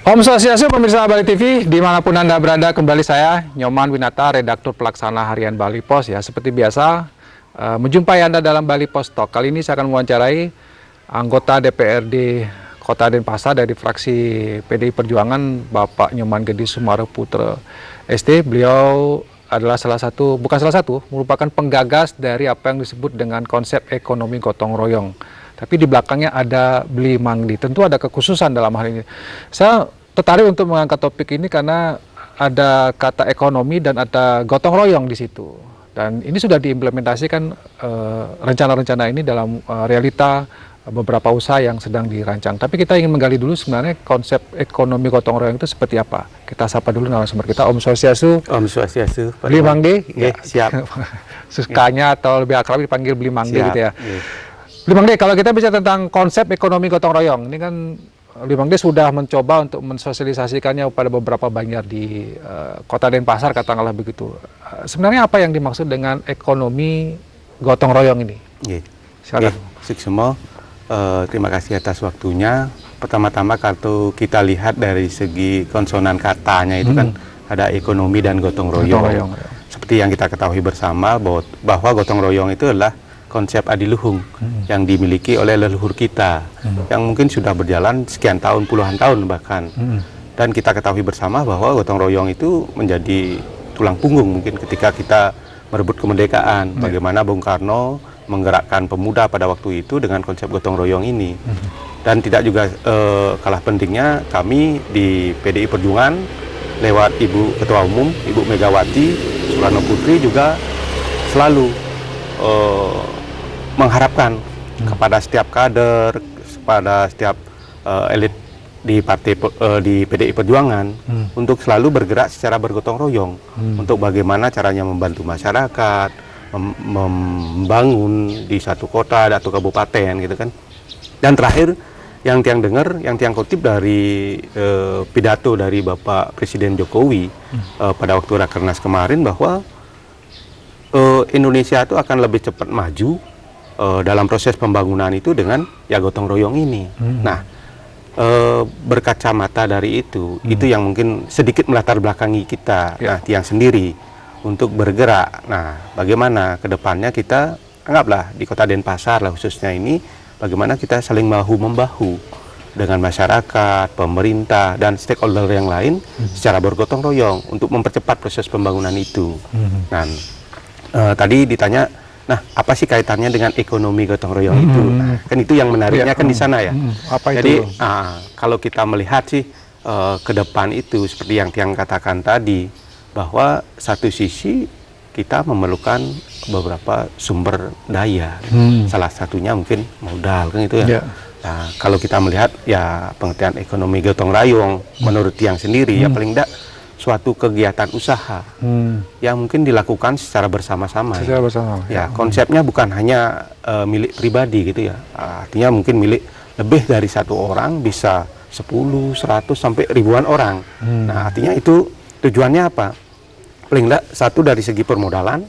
Om Swastiastu, pemirsa Bali TV, dimanapun Anda berada, kembali saya, Nyoman Winata, Redaktur Pelaksana Harian Bali Pos. Ya, seperti biasa, menjumpai Anda dalam Bali Pos Talk. Kali ini saya akan mewawancarai anggota DPRD Kota Denpasar dari fraksi PDI Perjuangan, Bapak Nyoman Gedi Sumaroputra ST. Beliau adalah merupakan penggagas dari apa yang disebut dengan konsep ekonomi gotong royong. Tapi di belakangnya ada Bli Mangdi. Tentu ada kekhususan dalam hal ini. Saya tertarik untuk mengangkat topik ini karena ada kata ekonomi dan ada gotong royong di situ. Dan ini sudah diimplementasikan rencana-rencana ini dalam realita beberapa usaha yang sedang dirancang. Tapi kita ingin menggali dulu sebenarnya konsep ekonomi gotong royong itu seperti apa. Kita sapa dulu narasumber kita, Om Swastiastu. Om Swastiastu. Bli Mangdi. Ya, siap. Sukanya atau lebih akrab dipanggil Bli Mangdi gitu ya. Ya. Bli Mangdi, kalau kita bicara tentang konsep ekonomi gotong royong, ini kan Bli Mangdi sudah mencoba untuk mensosialisasikannya pada beberapa banjar di Kota Denpasar, katakanlah begitu. Sebenarnya apa yang dimaksud dengan ekonomi gotong royong ini? Silakan. Suksemo, terima kasih atas waktunya. Pertama-tama kalau kita lihat dari segi konsonan katanya itu kan ada ekonomi dan gotong royong. Seperti yang kita ketahui bersama bahwa gotong royong itu adalah konsep adiluhung yang dimiliki oleh leluhur kita yang mungkin sudah berjalan sekian tahun, puluhan tahun bahkan. Dan kita ketahui bersama bahwa gotong royong itu menjadi tulang punggung mungkin ketika kita merebut kemerdekaan. Bagaimana Bung Karno menggerakkan pemuda pada waktu itu dengan konsep gotong royong ini. Dan tidak juga kalah pentingnya kami di PDI Perjuangan lewat Ibu Ketua Umum, Ibu Megawati Soekarno Putri juga selalu mengharapkan kepada setiap kader, kepada setiap elit di di PDI Perjuangan untuk selalu bergerak secara bergotong royong untuk bagaimana caranya membantu masyarakat, membangun di satu kota atau kabupaten gitu kan. Dan terakhir yang tiang dengar, yang tiang kutip dari pidato dari Bapak Presiden Jokowi pada waktu Rakernas kemarin bahwa Indonesia itu akan lebih cepat maju dalam proses pembangunan itu dengan ya gotong royong ini. Nah, berkacamata dari itu yang mungkin sedikit melatar belakangi kita, tiang sendiri untuk bergerak. Nah, bagaimana ke depannya kita anggaplah di Kota Denpasar lah khususnya ini, bagaimana kita saling bahu-membahu dengan masyarakat, pemerintah, dan stakeholder yang lain secara bergotong royong untuk mempercepat proses pembangunan itu. Dan tadi ditanya, nah apa sih kaitannya dengan ekonomi gotong royong itu? Nah, kan itu yang menariknya kan di sana ya. Apa Jadi itu? kalau kita melihat sih ke depan itu seperti yang Tiang katakan tadi, bahwa satu sisi kita memerlukan beberapa sumber daya. Salah satunya mungkin modal kan itu ya. Nah, kalau kita melihat ya pengertian ekonomi gotong royong menurut Tiang sendiri ya paling tidak suatu kegiatan usaha yang mungkin dilakukan secara bersama-sama. Ya, konsepnya bukan hanya milik pribadi gitu ya. Artinya mungkin milik lebih dari satu orang, bisa 10, 100 sampai ribuan orang. Nah, artinya itu tujuannya apa? Paling tidak satu dari segi permodalan,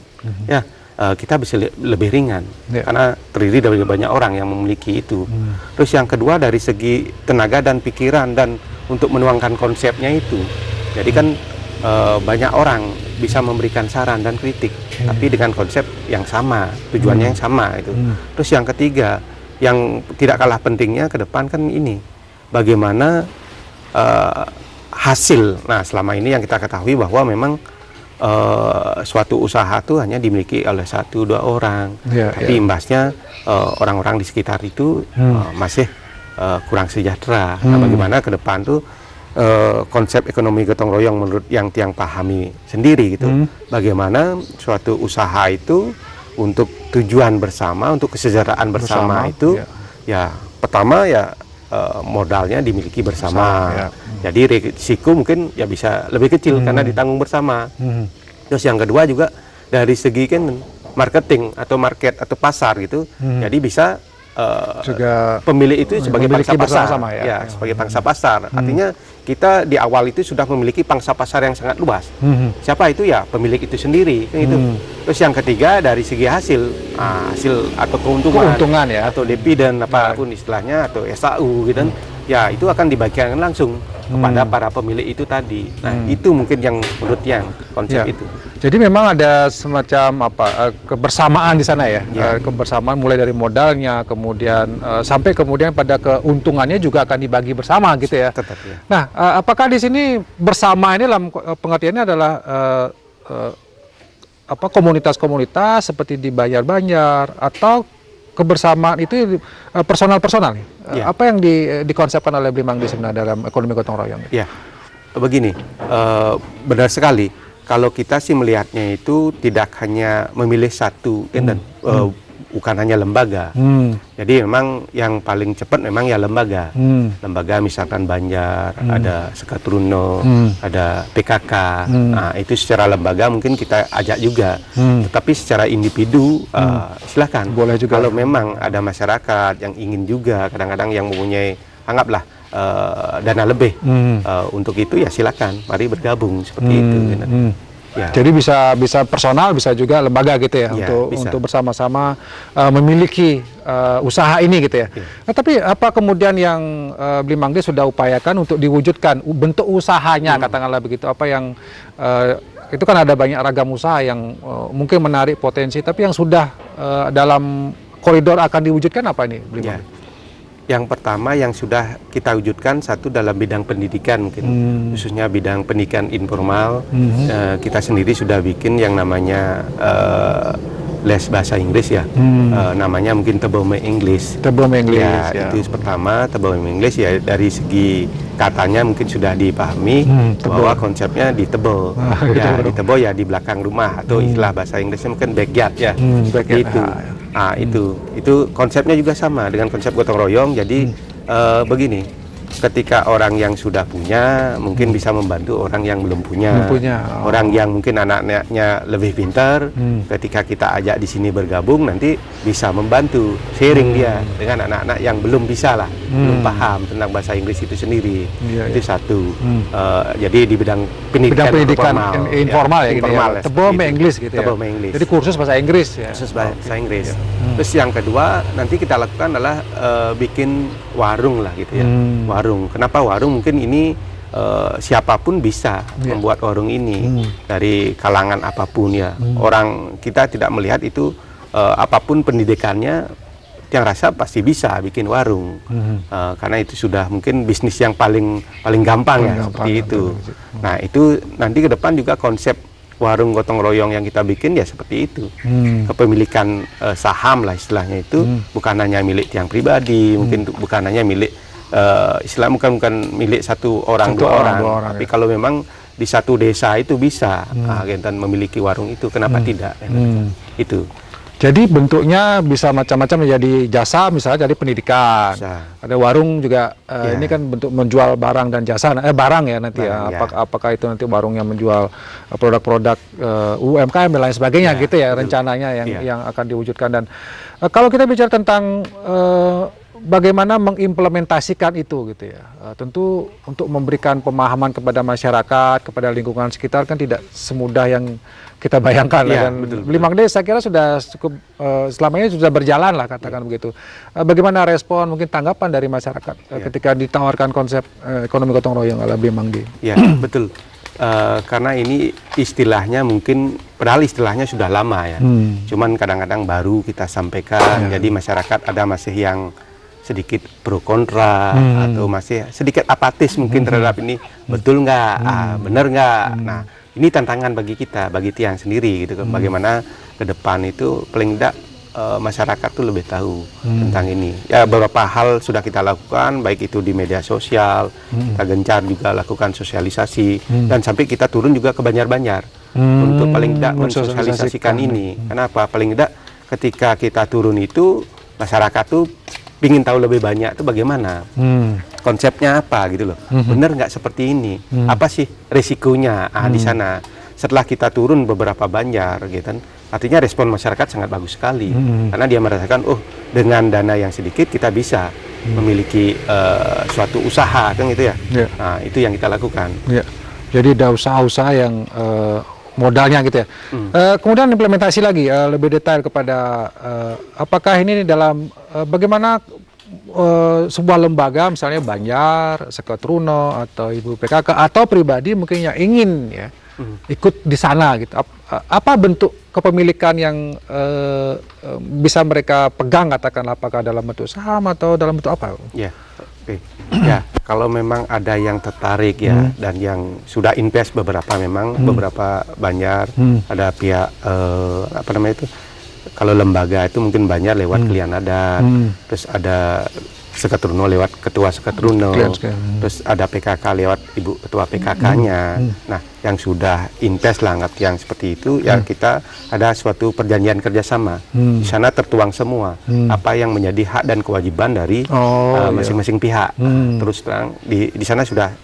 ya kita bisa lebih ringan karena terdiri dari banyak orang yang memiliki itu. Terus yang kedua dari segi tenaga dan pikiran dan untuk menuangkan konsepnya itu. Jadi kan banyak orang bisa memberikan saran dan kritik, tapi dengan konsep yang sama, tujuannya yang sama itu. Terus yang ketiga, yang tidak kalah pentingnya ke depan kan ini, bagaimana hasil. Nah, selama ini yang kita ketahui bahwa memang suatu usaha itu hanya dimiliki oleh 1-2 orang, tapi imbasnya orang-orang di sekitar itu masih kurang sejahtera. Nah, bagaimana ke depan tuh konsep ekonomi gotong royong menurut yang Tiang pahami sendiri gitu, bagaimana suatu usaha itu untuk tujuan bersama, untuk kesejahteraan bersama itu ya pertama ya modalnya dimiliki bersama. Jadi risiko mungkin ya bisa lebih kecil karena ditanggung bersama. Terus yang kedua juga dari segi kan marketing atau market atau pasar gitu, jadi bisa juga pemilik itu sebagai pangsa pasar, sebagai pangsa pasar. Artinya kita di awal itu sudah memiliki pangsa pasar yang sangat luas. Siapa itu ya pemilik itu sendiri, kan itu. Terus yang ketiga dari segi hasil atau keuntungan ya, atau dividen apapun istilahnya atau SAU gitu kan. ya itu akan dibagikan langsung kepada para pemilik itu tadi. Nah, itu mungkin yang menurut yang konsep Ya. itu. Jadi memang ada semacam kebersamaan di sana ya, kebersamaan mulai dari modalnya, kemudian sampai kemudian pada keuntungannya juga akan dibagi bersama gitu ya. Tetap ya. Nah, apakah di sini bersama ini dalam pengertiannya adalah komunitas-komunitas seperti di Banjar atau kebersamaan itu personal-personal? Ya. Apa yang dikonsepkan oleh Blimangdi sebenarnya dalam ekonomi gotong royong? Ya, begini, benar sekali. Kalau kita sih melihatnya itu tidak hanya memilih satu, dan bukan hanya lembaga. Jadi memang yang paling cepat memang ya lembaga. Lembaga misalkan Banjar, ada Sekatruno, ada PKK. Nah, itu secara lembaga mungkin kita ajak juga. Tetapi secara individu silakan. Boleh juga. Kalau memang ada masyarakat yang ingin juga, kadang-kadang yang mempunyai, anggaplah dana lebih untuk itu, ya silakan, mari bergabung seperti itu. Ya. Jadi bisa personal, bisa juga lembaga gitu ya, untuk bersama-sama memiliki usaha ini gitu ya. Nah, tapi apa kemudian yang Blimangdi sudah upayakan untuk diwujudkan bentuk usahanya, katakanlah begitu, apa yang itu kan ada banyak ragam usaha yang mungkin menarik potensi, tapi yang sudah dalam koridor akan diwujudkan apa ini Blimangdi? Yang pertama yang sudah kita wujudkan, satu dalam bidang pendidikan mungkin, khususnya bidang pendidikan informal. Kita sendiri sudah bikin yang namanya les bahasa Inggris ya, namanya mungkin Tebome English. Tebome English ya, itu pertama. Tebome English ya, dari segi katanya mungkin sudah dipahami bahwa konsepnya ditebel. Ya, ditebel ya di belakang rumah, atau istilah bahasa Inggrisnya mungkin backyard ya. Backyard. Itu. Nah, itu konsepnya juga sama dengan konsep gotong royong. Jadi begini, ketika orang yang sudah punya mungkin bisa membantu orang yang belum punya. Orang yang mungkin anak-anaknya lebih pintar, ketika kita ajak di sini bergabung, nanti bisa membantu sharing dia dengan anak-anak yang belum bisa lah, belum paham tentang bahasa Inggris itu sendiri. Itu satu. Jadi di bidang pendidikan informal ya, informal, gitu ya. Tebome English gitu ya. Tebome English. Jadi kursus bahasa Inggris ya. Kursus bahasa Inggris. Terus yang kedua nanti kita lakukan adalah bikin warung lah gitu ya. Warung. Kenapa warung? Mungkin ini siapapun bisa membuat warung ini, dari kalangan apapun ya. Orang kita tidak melihat itu apapun pendidikannya, yang rasa pasti bisa bikin warung. Karena itu sudah mungkin bisnis yang paling gampang seperti itu. Nah, itu nanti ke depan juga konsep warung gotong royong yang kita bikin ya seperti itu. Kepemilikan saham lah istilahnya itu, bukan hanya milik tiang pribadi, mungkin bukan hanya milik istilah bukan milik satu orang, dua orang, tapi kalau memang di satu desa itu bisa dan memiliki warung itu, kenapa tidak? Itu. Jadi bentuknya bisa macam-macam, menjadi jasa, misalnya jadi pendidikan. Ada warung juga, ini kan bentuk menjual barang dan jasa, barang ya nanti apakah itu nanti warung yang menjual produk-produk UMKM dan lain sebagainya gitu ya, rencananya yang akan diwujudkan. Dan kalau kita bicara tentang bagaimana mengimplementasikan itu gitu ya, tentu untuk memberikan pemahaman kepada masyarakat, kepada lingkungan sekitar kan tidak semudah yang kita bayangkan. Dan Blimangdi saya kira sudah cukup selama ini sudah berjalan lah, katakan begitu. Bagaimana respon, mungkin tanggapan dari masyarakat ketika ditawarkan konsep ekonomi gotong royong ala Blimangdi? Ya, betul. Karena ini istilahnya mungkin, padahal istilahnya sudah lama ya. Cuman kadang-kadang baru kita sampaikan, jadi masyarakat ada masih yang sedikit pro kontra, atau masih sedikit apatis mungkin terhadap ini, betul nggak, benar nggak. Nah, ini tantangan bagi kita, bagi tiang sendiri gitu kan. Bagaimana ke depan itu paling tidak masyarakat tuh lebih tahu tentang ini. Ya, beberapa hal sudah kita lakukan, baik itu di media sosial, kita gencar juga lakukan sosialisasi, dan sampai kita turun juga ke Banjar-Banjar untuk paling tidak mensosialisasikan ini. Kenapa? Paling tidak ketika kita turun itu, masyarakat tuh ingin tahu lebih banyak tuh bagaimana, konsepnya apa gitu loh, bener nggak seperti ini, apa sih risikonya di sana. Setelah kita turun beberapa Banjar gitu kan, artinya respon masyarakat sangat bagus sekali, karena dia merasakan, oh dengan dana yang sedikit kita bisa memiliki suatu usaha kan gitu ya. Nah, itu yang kita lakukan. Jadi ada usaha-usaha yang modalnya gitu ya. Kemudian implementasi lagi lebih detail kepada apakah ini dalam bagaimana sebuah lembaga misalnya Banjar, Seketruno atau Ibu PKK atau pribadi mungkin yang ingin ya ikut di sana gitu. Apa bentuk kepemilikan yang bisa mereka pegang, katakanlah apakah dalam bentuk saham atau dalam bentuk apa? Ya, oke. Ya, kalau memang ada yang tertarik ya dan yang sudah invest beberapa memang beberapa Banjar, ada pihak apa namanya itu? Kalau lembaga itu mungkin Banjar lewat klien adat, terus ada Seketruno lewat ketua Seketruno, terus ada PKK lewat ibu ketua PKK-nya. Nah, yang sudah invest lah ngerti yang seperti itu, ya kita ada suatu perjanjian kerjasama. Di sana tertuang semua apa yang menjadi hak dan kewajiban dari masing-masing pihak. Terus terang di sana sudah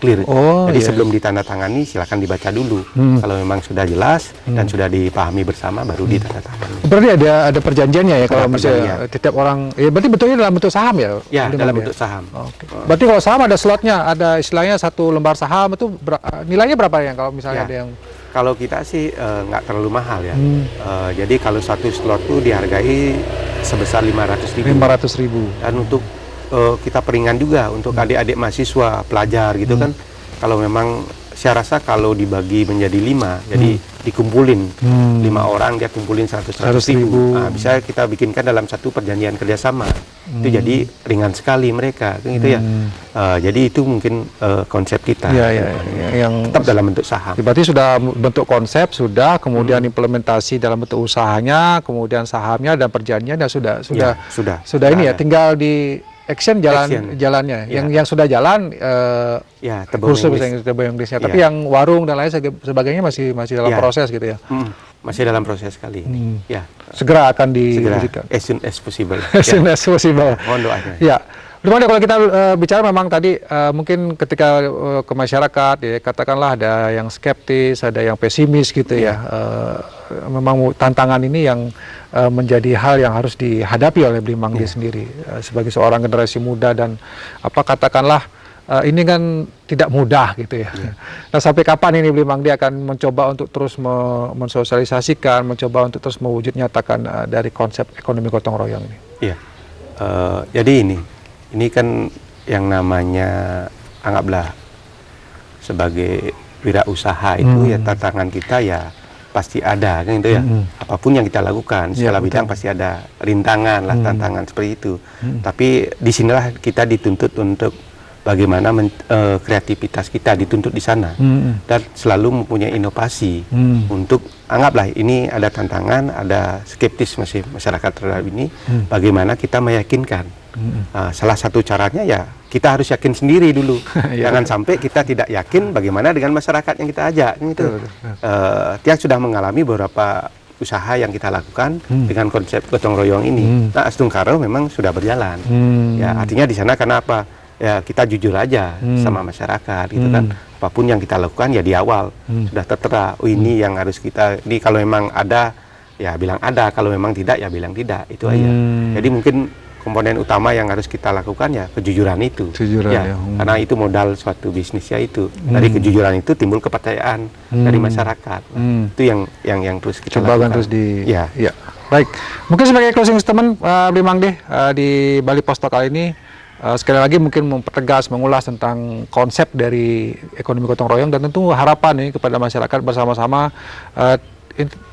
clear. Jadi sebelum ditandatangani silakan dibaca dulu. Kalau memang sudah jelas dan sudah dipahami bersama baru ditandatangani. Berarti ada perjanjiannya ya kalau misalnya tiap orang, ya berarti betulnya dalam bentuk saham ya? Ya, dalam bentuk saham. Berarti kalau saham ada slotnya, ada istilahnya satu lembar saham itu nilainya berapa ya kalau misalnya ada yang... Kalau kita sih nggak terlalu mahal ya. Jadi kalau satu slot itu dihargai sebesar 500.000. 500.000. Dan untuk kita peringan juga untuk adik-adik mahasiswa, pelajar gitu kan. Kalau memang saya rasa kalau dibagi menjadi 5, jadi dikumpulin 5 orang, dia kumpulin 100.000. Nah, bisa kita bikinkan dalam satu perjanjian kerjasama. Itu jadi ringan sekali mereka, kan gitu ya. Jadi itu mungkin konsep kita. Yang tetap dalam bentuk saham. Berarti sudah bentuk konsep sudah, kemudian implementasi dalam bentuk usahanya, kemudian sahamnya dan perjanjiannya sudah ini ya, tinggal di action jalannya. Yang sudah jalan khusus bahasa Inggrisnya, tapi yang warung dan lain sebagainya masih dalam proses gitu ya. Masih dalam proses sekali. Ya. Segera akan diberikan. As soon as possible. As soon as possible. Mohon doanya. Ya. Dimana kalau kita bicara memang tadi mungkin ketika ke masyarakat ya katakanlah ada yang skeptis, ada yang pesimis gitu ya. Memang tantangan ini yang menjadi hal yang harus dihadapi oleh Bli Mangdi sendiri sebagai seorang generasi muda dan katakanlah ini kan tidak mudah gitu ya. Nah, sampai kapan ini Bli Mangdi akan mencoba untuk terus mensosialisasikan, mencoba untuk terus mewujud nyatakan dari konsep ekonomi gotong royong ini? Iya. Jadi ini kan yang namanya anggaplah sebagai wirausaha itu ya tantangan kita ya pasti ada kan itu ya. Apapun yang kita lakukan segala bidang pasti ada rintangan lah, tantangan seperti itu. Tapi disinilah kita dituntut untuk bagaimana kreativitas kita dituntut di sana dan selalu mempunyai inovasi untuk anggaplah ini ada tantangan, ada skeptis masih masyarakat terhadap ini, bagaimana kita meyakinkan. Salah satu caranya ya kita harus yakin sendiri dulu. Jangan sampai kita tidak yakin bagaimana dengan masyarakat yang kita ajak gitu. Dia sudah mengalami beberapa usaha yang kita lakukan dengan konsep gotong royong ini. Nah, Astungkaro memang sudah berjalan. Ya, artinya di sana karena apa? Ya kita jujur aja sama masyarakat gitu kan. Apapun yang kita lakukan ya di awal sudah tertera. Oh ini yang harus kita, ini kalau memang ada ya bilang ada, kalau memang tidak ya bilang tidak, itu aja. Jadi mungkin komponen utama yang harus kita lakukan ya kejujuran itu. Karena itu modal suatu bisnisnya itu. Dari kejujuran itu timbul kepercayaan dari masyarakat. Itu yang terus kita lakukan. Terus ya. Baik. Mungkin sebagai closing statement Bli Mangdi di Bali Post Talk kali ini sekali lagi mungkin mempertegas, mengulas tentang konsep dari ekonomi gotong royong dan tentu harapan nih kepada masyarakat bersama-sama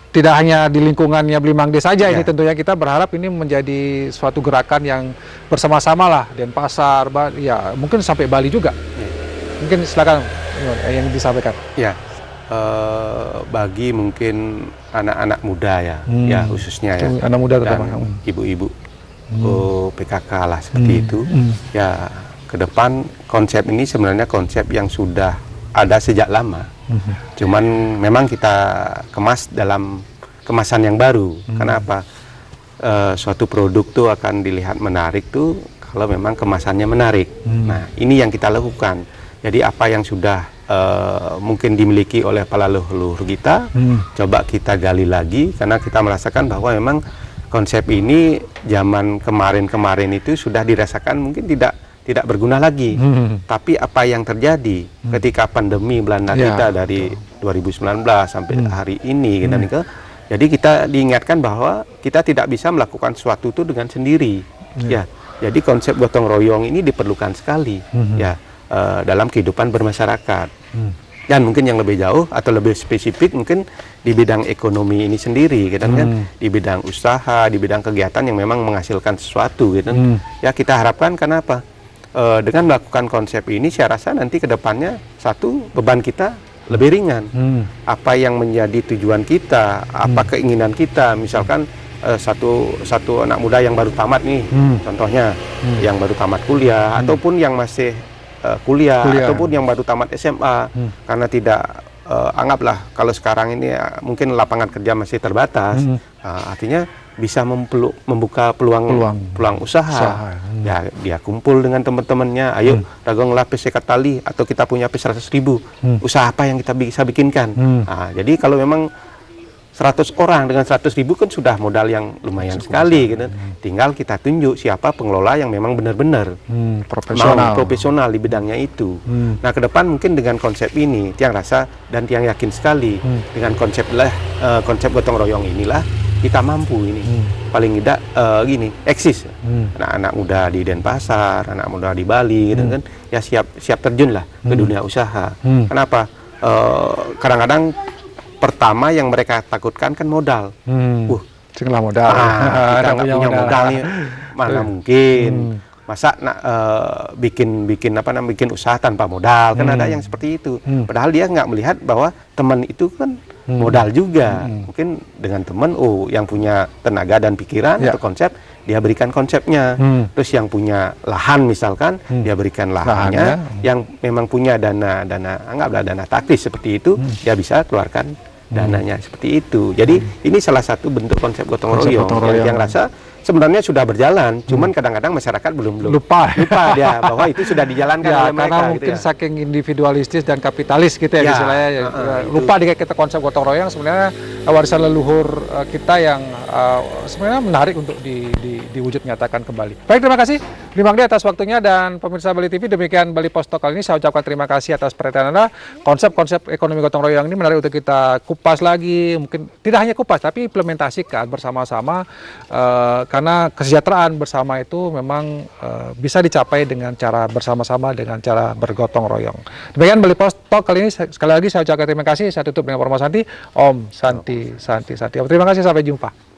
tidak hanya di lingkungannya Bli Mangdi saja ini tentunya kita berharap ini menjadi suatu gerakan yang bersama-sama lah Denpasar, ya mungkin sampai Bali juga. Mungkin silakan yang disampaikan. Ya, bagi mungkin anak-anak muda ya khususnya ya, anak muda terutama ibu-ibu PKK lah seperti itu. Ya ke depan konsep ini sebenarnya konsep yang sudah ada sejak lama. Cuman memang kita kemas dalam kemasan yang baru. Karena apa? Suatu produk tuh akan dilihat menarik tuh kalau memang kemasannya menarik. Nah, ini yang kita lakukan. Jadi apa yang sudah mungkin dimiliki oleh para leluhur kita, coba kita gali lagi karena kita merasakan bahwa memang konsep ini zaman kemarin-kemarin itu sudah dirasakan mungkin tidak berguna lagi. Tapi apa yang terjadi ketika pandemi melanda kita dari 2019 sampai hari ini jadi kita diingatkan bahwa kita tidak bisa melakukan sesuatu itu dengan sendiri. Ya, Jadi konsep gotong royong ini diperlukan sekali ya dalam kehidupan bermasyarakat. Dan mungkin yang lebih jauh atau lebih spesifik mungkin di bidang ekonomi ini sendiri, gitu kan, di bidang usaha, di bidang kegiatan yang memang menghasilkan sesuatu, gitu. Ya kita harapkan kenapa? Dengan melakukan konsep ini, saya rasa nanti ke depannya satu beban kita lebih ringan. Apa yang menjadi tujuan kita, apa keinginan kita, misalkan satu anak muda yang baru tamat nih, contohnya yang baru tamat kuliah ataupun yang masih kuliah ataupun yang baru tamat SMA, karena tidak anggaplah kalau sekarang ini mungkin lapangan kerja masih terbatas, artinya bisa membuka peluang usaha. Ya dia kumpul dengan teman-temannya, ayo daganglah PC tali atau kita punya PC 100.000, usaha apa yang kita bisa bikinkan. Jadi kalau memang 100 orang dengan 100.000 kan sudah modal yang lumayan sekali, gitu. Tinggal kita tunjuk siapa pengelola yang memang benar-benar profesional di bidangnya itu. Nah, ke depan mungkin dengan konsep ini, Tiang rasa dan Tiang yakin sekali dengan konsep gotong royong inilah kita mampu ini. Paling tidak eksis. Anak-anak muda di Denpasar, anak muda di Bali, gitu kan, ya siap terjun lah ke dunia usaha. Kenapa? Kadang-kadang pertama yang mereka takutkan kan modal. Tinggal modal. Kita nggak punya modal nih, mana mungkin. Masa bikin usaha tanpa modal, kan ada yang seperti itu. Padahal dia nggak melihat bahwa teman itu kan modal juga. Mungkin dengan teman, yang punya tenaga dan pikiran atau konsep, dia berikan konsepnya. Terus yang punya lahan misalkan, dia berikan lahannya. Yang memang punya anggaplah dana taktis seperti itu, dia bisa keluarkan dananya seperti itu. Jadi ini salah satu bentuk konsep gotong royong yang rasa sebenarnya sudah berjalan, cuman kadang-kadang masyarakat belum lupa dia bahwa itu sudah dijalankan oleh mereka. Karena mungkin saking individualistis dan kapitalis gitu ya, istilahnya. Lupa di kita konsep gotong royong sebenarnya warisan leluhur kita yang sebenarnya menarik untuk diwujud nyatakan kembali. Baik, terima kasih Bang Magdi atas waktunya, dan pemirsa Bali TV, demikian Bali Post Talk kali ini. Saya ucapkan terima kasih atas perhatian Anda. Konsep-konsep ekonomi gotong royong ini menarik untuk kita kupas lagi, mungkin tidak hanya kupas tapi implementasikan bersama-sama, karena kesejahteraan bersama itu memang bisa dicapai dengan cara bersama-sama, dengan cara bergotong royong. Demikian Bali Post Talk kali ini. Sekali lagi saya ucapkan terima kasih. Saya tutup dengan Forma Santi. Om Santi Santi Santi. Terima kasih, sampai jumpa.